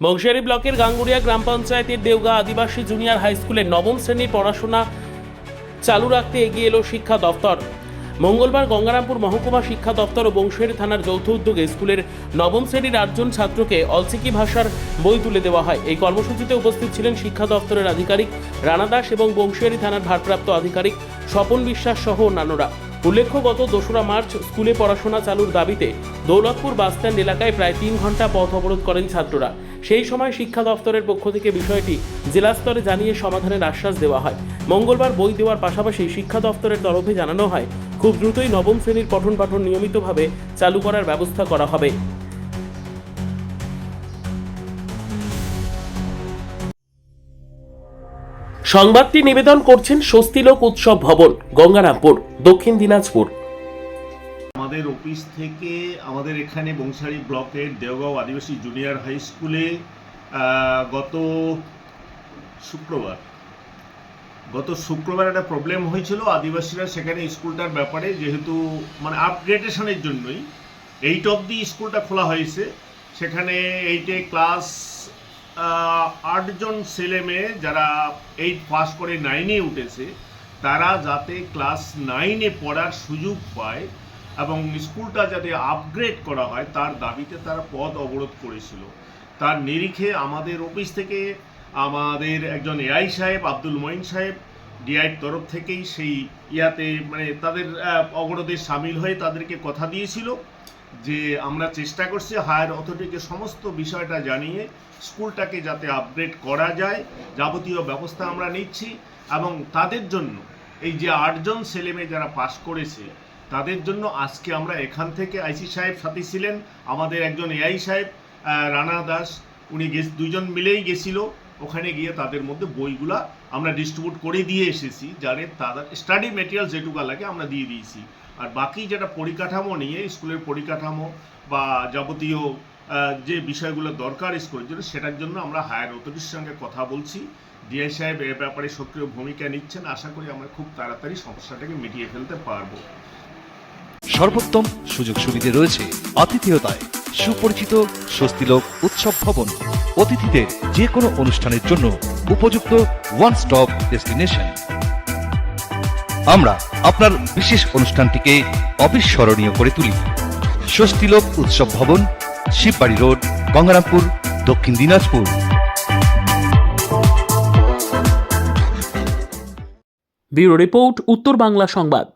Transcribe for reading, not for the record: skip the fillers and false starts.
বংশিয়ারি ব্লকের গাঙ্গুড়িয়া গ্রাম পঞ্চায়েতের দেওগা আদিবাসী junior high স্কুলের নবম শ্রেণীর পড়াশোনা চালু রাখতে এগিয়ে এলো শিক্ষা দপ্তর। মঙ্গলবার গঙ্গারামপুর মহকুমা শিক্ষা দপ্তর ও বংশিয়ারি থানার যৌথ উদ্যোগে স্কুলের নবম শ্রেণীর 8 জন ছাত্রকে অলচিকি ভাষার বই তুলে দেওয়া হয়। এই কর্মসূচিতে উপস্থিত ছিলেন শিক্ষা দপ্তরের আধিকারিক রানা দাস এবং বংশিয়ারি থানার ভারপ্রাপ্ত আধিকারিক স্বপন বিশ্বাস সহ অন্যান্যরা। উল্লেখ্য, গত 2রা মার্চ স্কুলে পড়াশোনা চালুর দাবিতে দৌলতপুর বাসস্ট্যান্ড এলাকায় প্রায় 3 ঘন্টা পথ অবরোধ করেন ছাত্ররা। সেই সময় শিক্ষা দপ্তরের পক্ষ থেকে বিষয়টি জেলা স্তরে জানিয়ে সমাধানের আশ্বাস দেওয়া হয়। মঙ্গলবার বই দেওয়ার পাশাপাশি শিক্ষা দপ্তরের তরফে জানানো হয় খুব দ্রুতই নবম শ্রেণীর পঠন পাঠন নিয়মিতভাবে চালু করার ব্যবস্থা করা হবে। সংবাদটি নিবেদন করছেন স্বস্তিলোক উৎসব ভবন, গঙ্গারামপুর, দক্ষিণ দিনাজপুর। আমাদের অফিস থেকে আমাদের এখানে বংশিয়ারি ব্লকের দেওগাঁও আদিবাসী জুনিয়র হাই স্কুলে গত শুক্রবার একটা প্রবলেম হয়েছিল। আদিবাসীরা সেখানে স্কুলটার ব্যাপারে যেহেতু আপগ্রেডেশনের জন্যই 8 অবধি স্কুলটা খোলা হয়েছে। সেখানে 8-এ ক্লাস 8 জন ছেলে মেয়ে যারা 8 পাস করে 9-এ উঠেছে, তারা যাতে ক্লাস 9-এ পড়ার সুযোগ পায় এবং স্কুলটা যাতে আপগ্রেড করা হয় তার দাবিতে তারা পথ অবরোধ করেছিল। তার নিরিখে আমাদের অফিস থেকে আমাদের একজন এআই সাহেব আব্দুল মঈন সাহেব ডিআইর তরফ থেকেই সেই তাদের অবরোধে সামিল হয়ে তাদেরকে কথা দিয়েছিল যে আমরা চেষ্টা করছি হায়ার অথরিটিকে সমস্ত বিষয়টা জানিয়ে স্কুলটাকে যাতে আপগ্রেড করা যায়, যাবতীয় ব্যবস্থা আমরা নিচ্ছি। এবং তাদের জন্য এই যে 8 জন ছেলেমেয়ে যারা পাস করেছে তাদের জন্য আজকে আমরা এখান থেকে আইসি সাহেব সাথে ছিলেন, আমাদের একজন এআই সাহেব রানা দাস, উনি 2 জন মিলেই গেছিল। ওখানে গিয়ে তাদের মধ্যে বইগুলা আমরা ডিস্ট্রিবিউট করে দিয়ে এসেছি, যাদের তাদের স্টাডি মেটেরিয়াল যেটুকু লাগে আমরা দিয়ে দিয়েছি। আর বাকি যেটা পরিকাঠামো নিয়ে স্কুলের পরিকাঠামো বা যাবতীয় যে বিষয়গুলো দরকার স্কুলের জন্য, সেটার জন্য আমরা হায়ার অথরিটির সঙ্গে কথা বলছি। ডিআই সাহেব এ ব্যাপারে সক্রিয় ভূমিকা নিচ্ছেন। আশা করি আমরা খুব তাড়াতাড়ি সমস্যাটাকে মিটিয়ে ফেলতে পারবো। সর্বোত্তম সুযোগ সুবিধা রয়েছে আতিথেয়তায়। সুপরিচিত স্বস্তিলোক উৎসব ভবন অতিথিদের যে কোনো অনুষ্ঠানের জন্য উপযুক্ত ওয়ান স্টপ ডেস্টিনেশন। আমরা আপনার বিশেষ অনুষ্ঠানটিকে অবিস্মরণীয় করে তুলি। স্বস্তিলোক উৎসব ভবন, শিববাড়ি রোড, গঙ্গারামপুর, দক্ষিণ দিনাজপুর। ব্যুরো রিপোর্ট, উত্তর বাংলা সংবাদ।